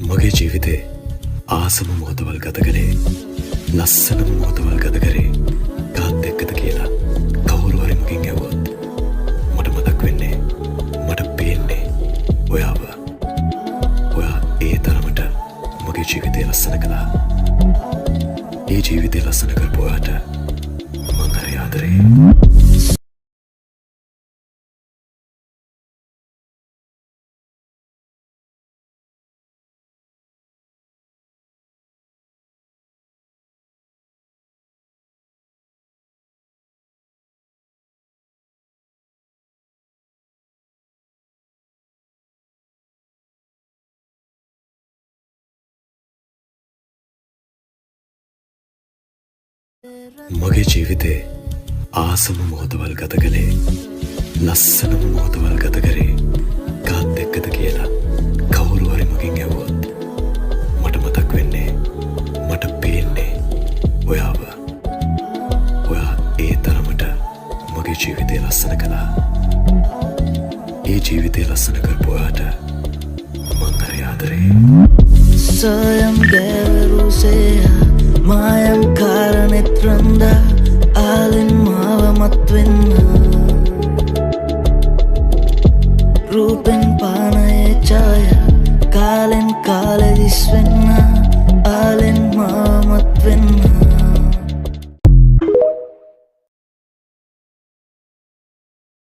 මගේ ජීවිතේ ආසම මොහොතවල් ගත කළේ ලස්සනම මොහොතවල් ගත කරේ කාත් එක්කද කියලා කවුරු හරි මගෙන් ඇහුවොත් මට මතක් වෙන්නේ මට පේන්නේ ඔයාව. ඔයා ඒ තරමට මගේ ජීවිතේ ලස්සන කළා. ඒ ජීවිතේ ලස්සන කරපු ඔයාට මං හරි ආදරේ. මගේ ජීවිතේ ආසම මොහොතවල් ගත කළේ ලස්සනම මොහොතවල් ගත කරේ කාත් එක්කද කියලා කවුරු හරි මගෙන් ඇහුවොත් මට මතක් වෙන්නේ මට පේන්නේ ඔයාව. ඔයා ඒ තරමට මගේ ජීවිතේ ලස්සන කළා. ඒ ජීවිතේ ලස්සන කරපු ඔයාට මං හරි ආදරේ. Soyam garuseya mayam karanethranda alin mawa matwenna rupen panaye chaya kalen kale diswen